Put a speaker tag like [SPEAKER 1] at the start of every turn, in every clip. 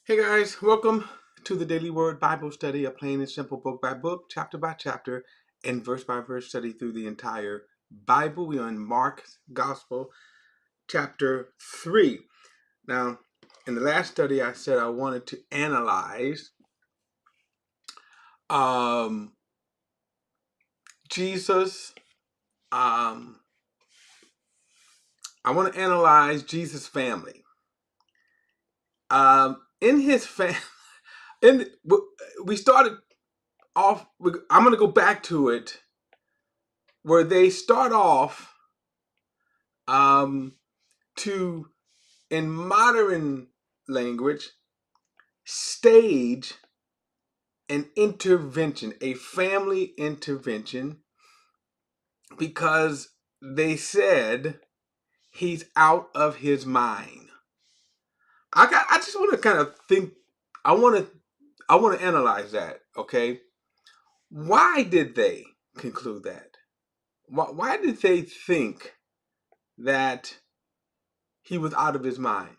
[SPEAKER 1] Hey guys, welcome to the Daily Word Bible Study, a plain and simple book by chapter, and verse by verse study through the entire Bible. We are in Mark's Gospel, chapter 3. Now, in the last study, I said I wanted to analyze Jesus. I want to analyze Jesus' family. In his family, we started off. I'm going to go back to it where they start off to, in modern language, stage an intervention, a family intervention, because they said he's out of his mind. I just want to kind of think. I want to analyze that. Okay, why did they conclude that? Why did they think that he was out of his mind?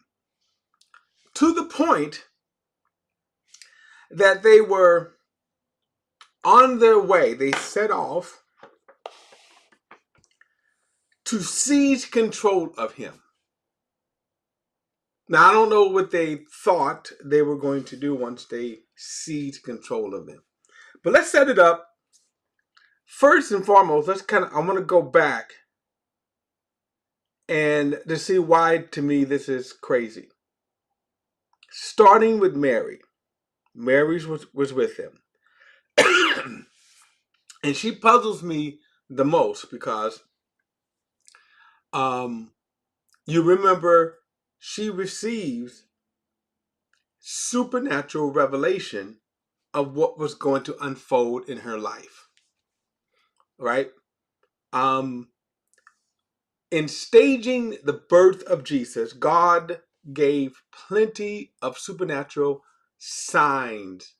[SPEAKER 1] To the point that they were on their way. They set off to seize control of him. Now, I don't know what they thought they were going to do once they seized control of him. But let's set it up. First and foremost, I want to go back and to see why, to me, this is crazy. Starting with Mary. Mary was with him. And she puzzles me the most because you remember she receives supernatural revelation of what was going to unfold in her life. Right? In staging the birth of Jesus, God gave plenty of supernatural signs,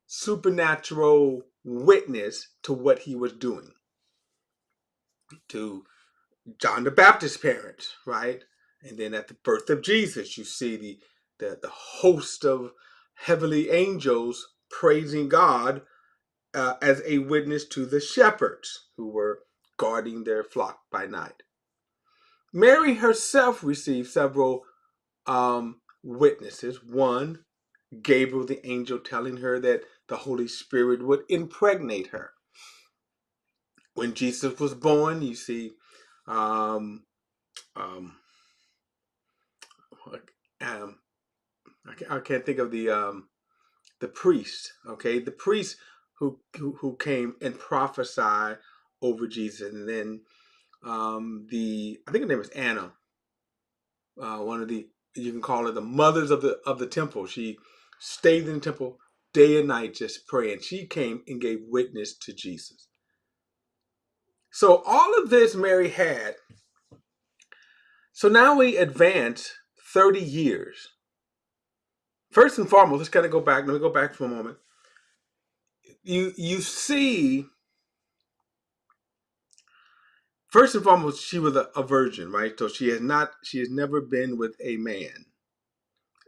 [SPEAKER 1] supernatural witness to what he was doing. To John the Baptist's parents, right? And then at the birth of Jesus, you see the host of heavenly angels praising God as a witness to the shepherds who were guarding their flock by night. Mary herself received several witnesses. One, Gabriel the angel telling her that the Holy Spirit would impregnate her. When Jesus was born, you see um, um, I can't think of the priest. Okay, the priest who came and prophesied over Jesus, and then I think her name was Anna, one of the, you can call her the mothers of the temple. She stayed in the temple day and night just praying. She came and gave witness to Jesus. So all of this Mary had. So now we advance 30 years. First and foremost, let's kind of go back. Let me go back for a moment. You see, first and foremost, she was a virgin, right? So she has never been with a man.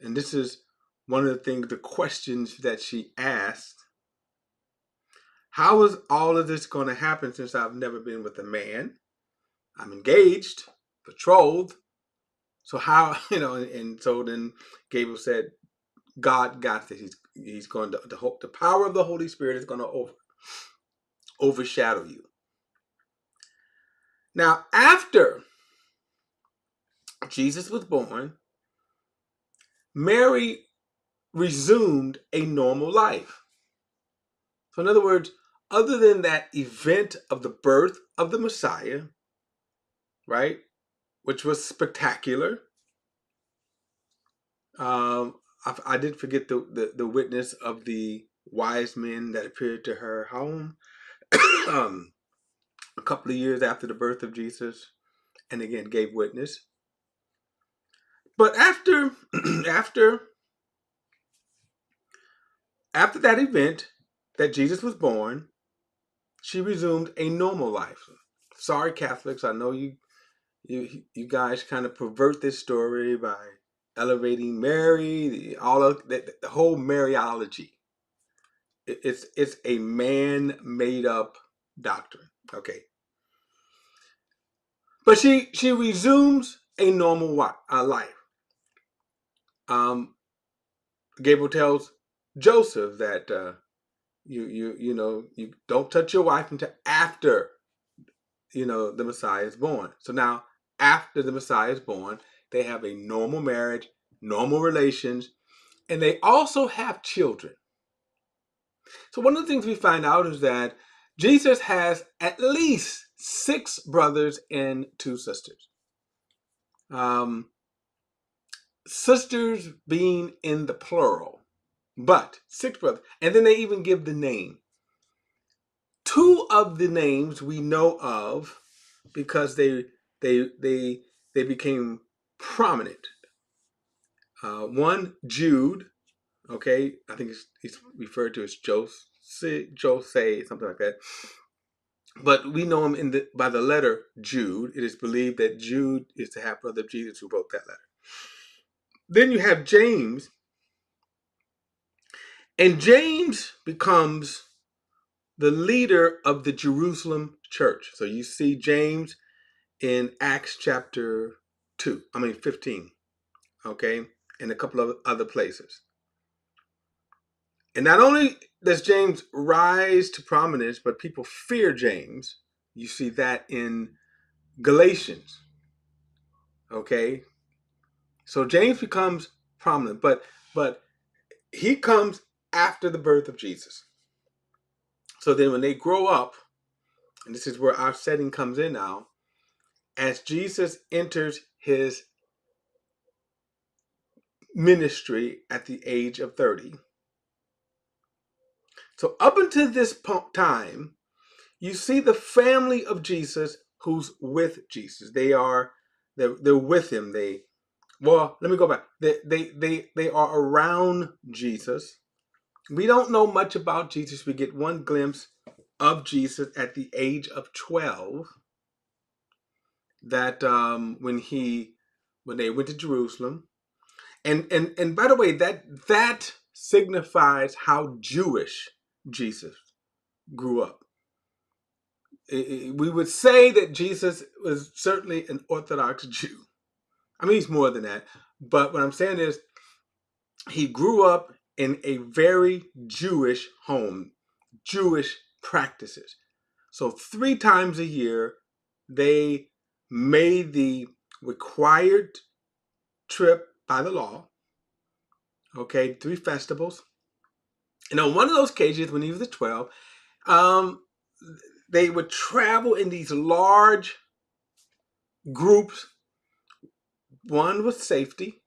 [SPEAKER 1] And this is one of the things, the questions that she asked. How is all of this going to happen since I've never been with a man? I'm engaged, betrothed. So how, and so then Gabriel said, God got this. He's going to, the power of the Holy Spirit is going to overshadow you. Now, after Jesus was born, Mary resumed a normal life. So in other words, other than that event of the birth of the Messiah, right, which was spectacular, I did forget the witness of the wise men that appeared to her home a couple of years after the birth of Jesus, and again gave witness. But after after that event that Jesus was born, she resumed a normal life. Sorry, Catholics, I know you guys kind of pervert this story by elevating Mary, all of the whole Mariology. It's a man made up doctrine. Okay, but she resumes a normal life. Gabriel tells Joseph that you don't touch your wife until after the Messiah is born. So now after the Messiah is born, they have a normal marriage, normal relations, and they also have children. So one of the things we find out is that Jesus has at least 6 brothers and 2 sisters. Sisters being in the plural, but 6 brothers. And then they even give the name. 2 of the names we know of because they became prominent. One, Jude, okay, I think he's referred to as Jose, something like that. But we know him by the letter Jude. It is believed that Jude is the half brother of Jesus who wrote that letter. Then you have James, and James becomes the leader of the Jerusalem church. So you see James in Acts chapter 15, okay, and a couple of other places. And not only does James rise to prominence, but people fear James. You see that in Galatians, okay? So James becomes prominent, but he comes after the birth of Jesus. So then when they grow up, and this is where our setting comes in now, as Jesus enters his ministry at the age of 30. So up until this time, you see the family of Jesus who's with Jesus. They're with him. Let me go back. They are around Jesus. We don't know much about Jesus. We get one glimpse of Jesus at the age of 12. That when they went to Jerusalem, and by the way, that signifies how Jewish Jesus grew up. We would say that Jesus was certainly an Orthodox Jew. I mean, he's more than that. But what I'm saying is he grew up in a very Jewish home, Jewish practices. So 3 times a year, they made the required trip by the law. Okay, 3 festivals. And on one of those occasions, when he was 12, they would travel in these large groups. One was safety.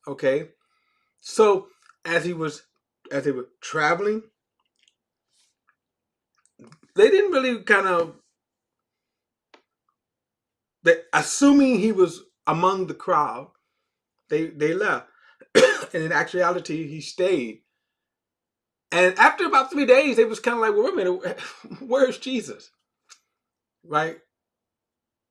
[SPEAKER 1] Okay, so as they were traveling, they didn't really assuming he was among the crowd, they left. And in actuality, he stayed. And after about 3 days, they was kind of like, well, wait a minute, where's Jesus? Right?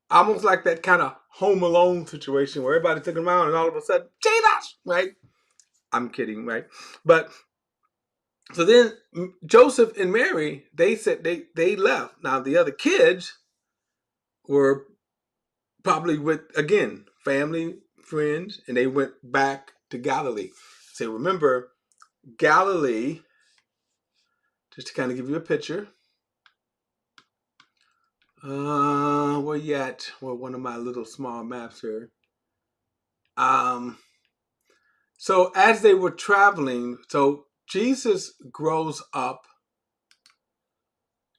[SPEAKER 1] Almost like that kind of Home Alone situation where everybody took him out and all of a sudden, Jesus! Right? I'm kidding, right? But so then Joseph and Mary, they said they left. Now the other kids were probably with, again, family, friends, and they went back to Galilee. So remember, Galilee, just to kind of give you a picture. Where you at? Well, one of my little small maps here. So as they were traveling, so Jesus grows up.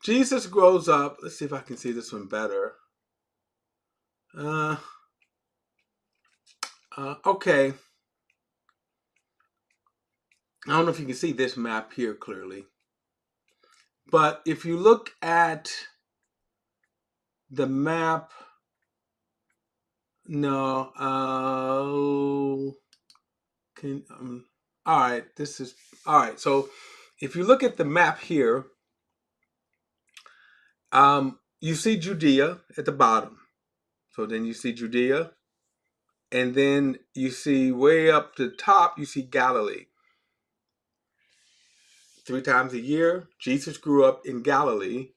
[SPEAKER 1] Let's see if I can see this one better. Okay. I don't know if you can see this map here clearly. But if you look at the map, no, all right, all right. So if you look at the map here, you see Judea at the bottom. So then you see Judea, And then you see way up to the top, you see Galilee. 3 times a year, Jesus grew up in Galilee.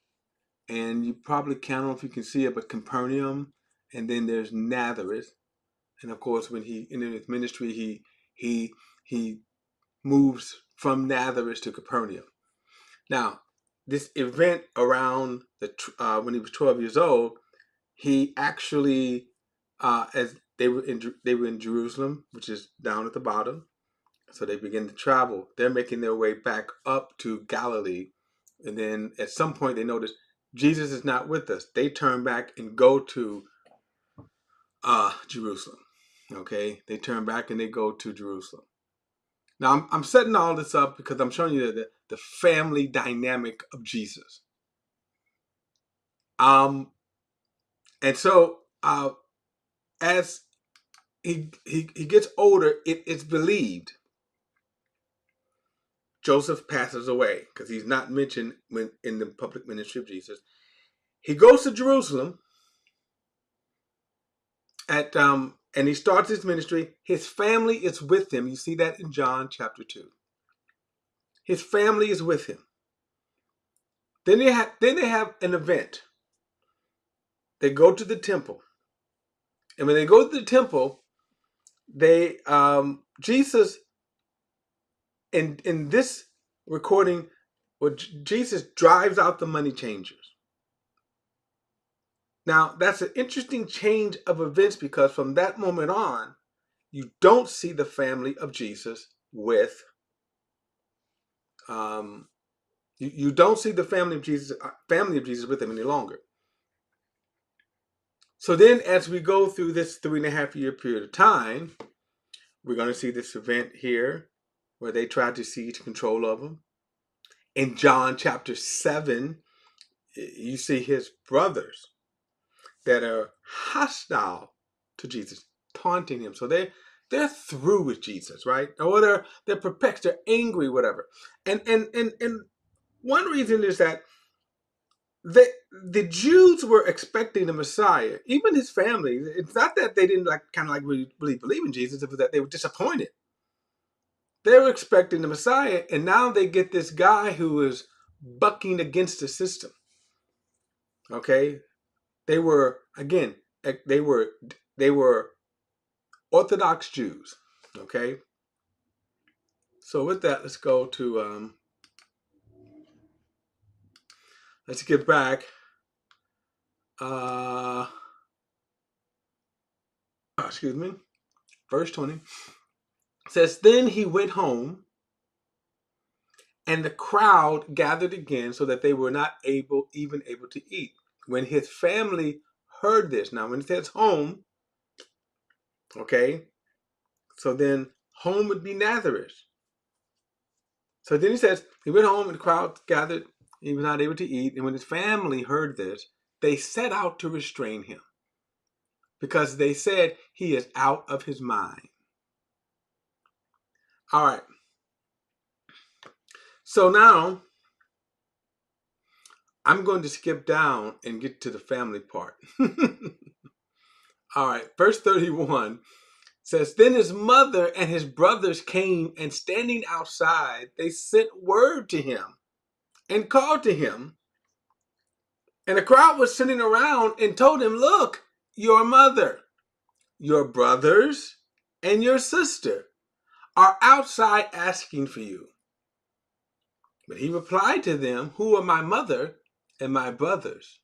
[SPEAKER 1] And you probably can't, I don't know if you can see it, but Capernaum, and then there's Nazareth. And of course, when he in his ministry, he moves from Nazareth to Capernaum. Now, this event around when he was 12 years old, he actually, as they were in Jerusalem, which is down at the bottom. So they begin to travel. They're making their way back up to Galilee, and then at some point they notice Jesus is not with us. They turn back and go to Jerusalem. Okay, they turn back and they go to Jerusalem. Now I'm setting all this up because I'm showing you the family dynamic of Jesus. And so as he gets older, it's believed Joseph passes away because he's not mentioned in the public ministry of Jesus. He goes to Jerusalem and he starts his ministry. His family is with him. You see that in John chapter 2. His family is with him. Then they have an event. They go to the temple. And when they go to the temple, they Jesus in this recording, well, Jesus drives out the money changers. Now, that's an interesting change of events because from that moment on, you don't see the family of Jesus with you don't see the family of Jesus with him any longer. So then as we go through this 3.5 year period of time, we're going to see this event here where they tried to seize control of him. In John chapter 7, you see his brothers that are hostile to Jesus, taunting him. So they're through with Jesus, right? Or they're perplexed, they're angry, whatever. And one reason is that the Jews were expecting the Messiah, even his family. It's not that they didn't really believe in Jesus, it was that they were disappointed. They were expecting the Messiah, and now they get this guy who is bucking against the system. Okay? They were Orthodox Jews. Okay? So with that, let's go to let's get back. Excuse me. Verse 20 says, Then he went home, and the crowd gathered again so that they were not even able to eat. When his family heard this, now when it says home, okay, so then home would be Nazareth. So then he says, he went home and the crowd gathered, he was not able to eat. And when his family heard this, they set out to restrain him because they said he is out of his mind. All right. So now I'm going to skip down and get to the family part. All right. Verse 31 says, Then his mother and his brothers came, and standing outside, they sent word to him and called to him. And the crowd was sitting around and told him, Look, your mother, your brothers, and your sister are outside asking for you. But he replied to them, Who are my mother and my brothers?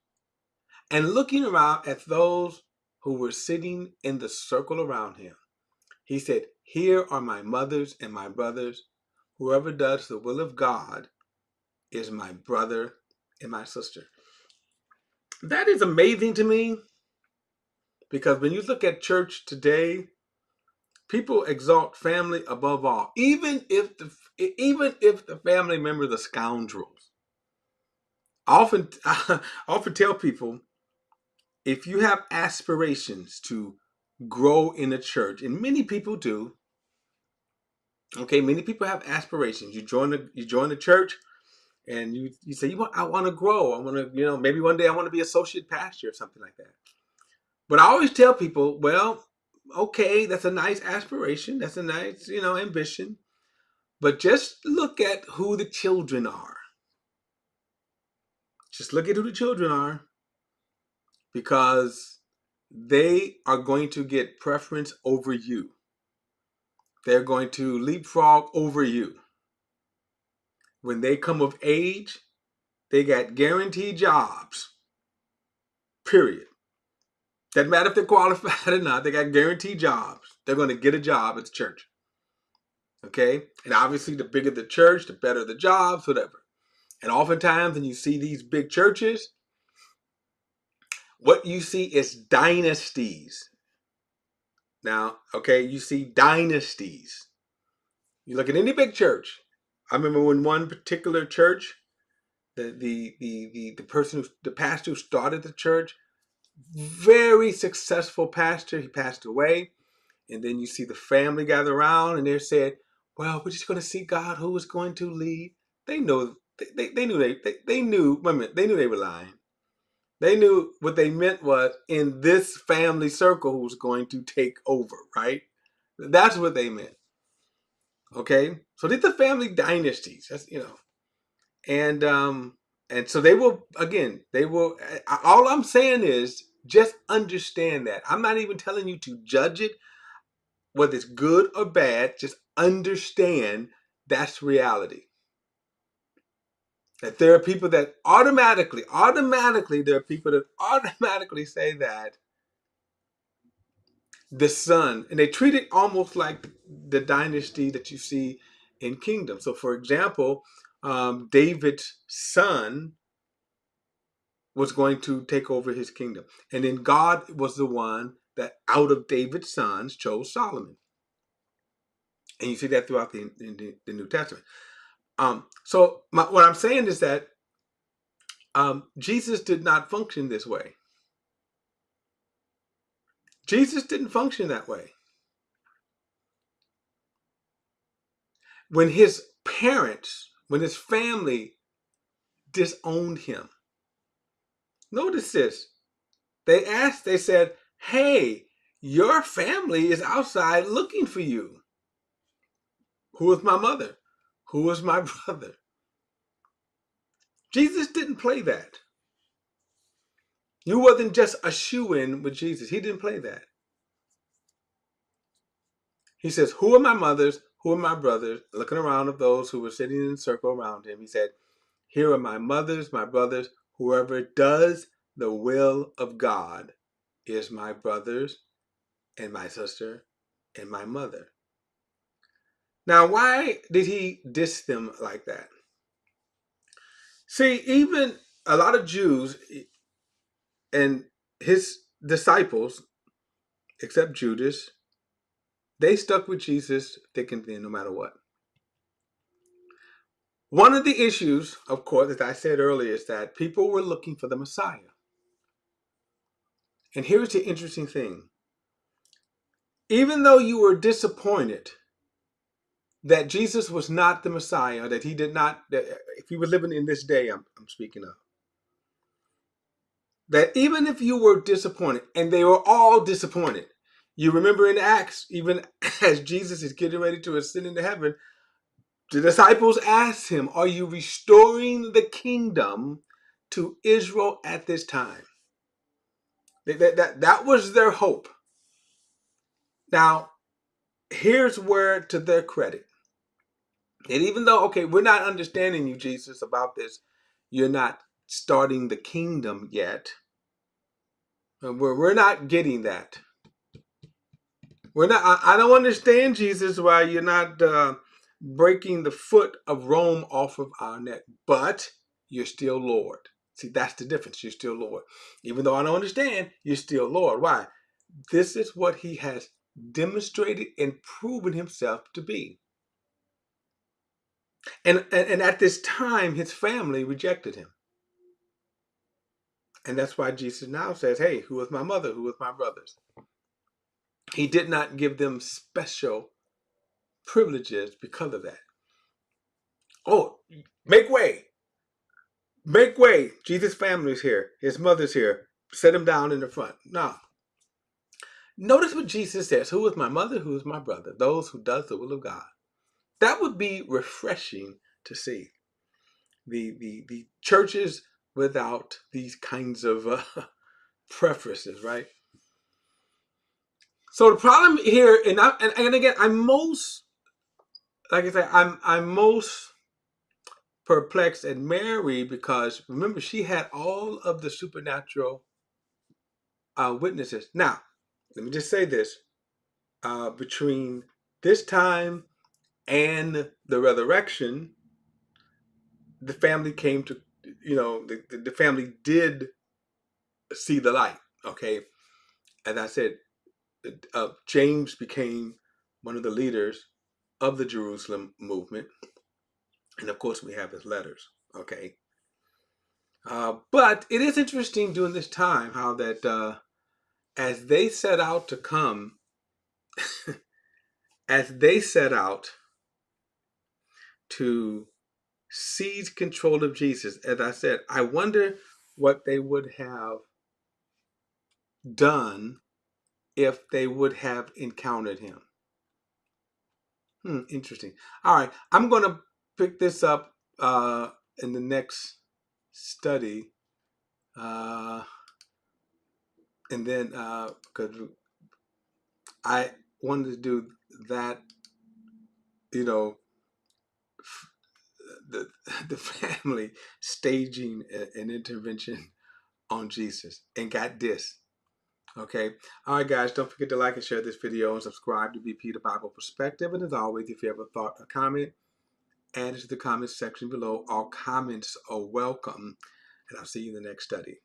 [SPEAKER 1] And looking around at those who were sitting in the circle around him, he said, Here are my mothers and my brothers. Whoever does the will of God is my brother and my sister. That is amazing to me because when you look at church today, people exalt family above all, even if the family members are scoundrels. I often tell people, if you have aspirations to grow in a church, and many people do, okay, many people have aspirations. You join the church, and you say, I want to grow. I want to, maybe one day I want to be associate pastor or something like that. But I always tell people, well, okay, that's a nice aspiration. That's a nice, ambition. But just look at who the children are. Just look at who the children are, because they are going to get preference over you. They're going to leapfrog over you. When they come of age, they got guaranteed jobs. Period. Doesn't matter if they're qualified or not. They got guaranteed jobs. They're going to get a job at the church. Okay? And obviously, the bigger the church, the better the jobs, whatever. And oftentimes, when you see these big churches, what you see is dynasties. Now, okay, you see dynasties. You look at any big church. I remember when one particular church, the person the pastor who started the church, very successful pastor, he passed away. And then you see the family gather around and they said, well, we're just going to see God who is going to lead. They know they knew they knew, wait a minute, they knew they were lying. They knew what they meant was in this family circle who's going to take over, right? That's what they meant. Okay? So these are family dynasties. That's, and so they will, again, they will, all I'm saying is just understand that. I'm not even telling you to judge it, whether it's good or bad. Just understand that's reality. That there are people that automatically, there are people that automatically say that the son, and they treat it almost like the dynasty that you see in kingdom. So, for example, David's son was going to take over his kingdom, and then God was the one that out of David's sons chose Solomon, and you see that throughout the New Testament. What I'm saying is that Jesus did not function this way. Jesus didn't function that way. When his parents, when his family disowned him, notice this. They said, hey, your family is outside looking for you. Who is my mother? Who is my brother? Jesus didn't play that. You wasn't just a shoe-in with Jesus. He didn't play that. He says, who are my mothers? Who are my brothers? Looking around at those who were sitting in a circle around him, he said, here are my mothers, my brothers. Whoever does the will of God is my brothers and my sister and my mother. Now, why did he diss them like that? See, even a lot of Jews and his disciples, except Judas, they stuck with Jesus thick and thin no matter what. One of the issues, of course, as I said earlier, is that people were looking for the Messiah. And here's the interesting thing. Even though you were disappointed that Jesus was not the Messiah, that he did not, that if he were living in this day, I'm speaking of, that even if you were disappointed, and they were all disappointed, you remember in Acts, even as Jesus is getting ready to ascend into heaven, the disciples asked him, are you restoring the kingdom to Israel at this time? That was their hope. Now, here's where, to their credit, that even though, okay, we're not understanding you, Jesus, about this, you're not starting the kingdom yet. We're not getting that. We're not. I don't understand, Jesus, why you're not breaking the foot of Rome off of our neck, but you're still Lord. See, that's the difference. You're still Lord. Even though I don't understand, you're still Lord. Why? This is what he has demonstrated and proven himself to be. And at this time, his family rejected him. And that's why Jesus now says, hey, who is my mother? Who is my brothers? He did not give them special privileges because of that. Oh, make way. Make way. Jesus' family is here. His mother's here. Set him down in the front. No. Notice what Jesus says: "Who is my mother? Who is my brother? Those who does the will of God." That would be refreshing to see. The churches without these kinds of preferences, right? So the problem here, and again, I'm most, like I said, I'm most perplexed at Mary, because remember, she had all of the supernatural witnesses. Now, let me just say this: between this time and the resurrection, the family came to, the family did see the light. Okay, as I said, James became one of the leaders of the Jerusalem movement, and of course, we have his letters. Okay, but it is interesting during this time how that as they set out to come, as they set out to seize control of Jesus, as I said, I wonder what they would have done if they would have encountered him. Interesting. All right, I'm going to pick this up in the next study, uh, and then because I wanted to do that, you know, the the family staging an intervention on Jesus and got this. Okay. All right, guys, don't forget to like and share this video and subscribe to BP the Bible Perspective. And as always, if you have a thought or comment, add it to the comments section below. All comments are welcome. And I'll see you in the next study.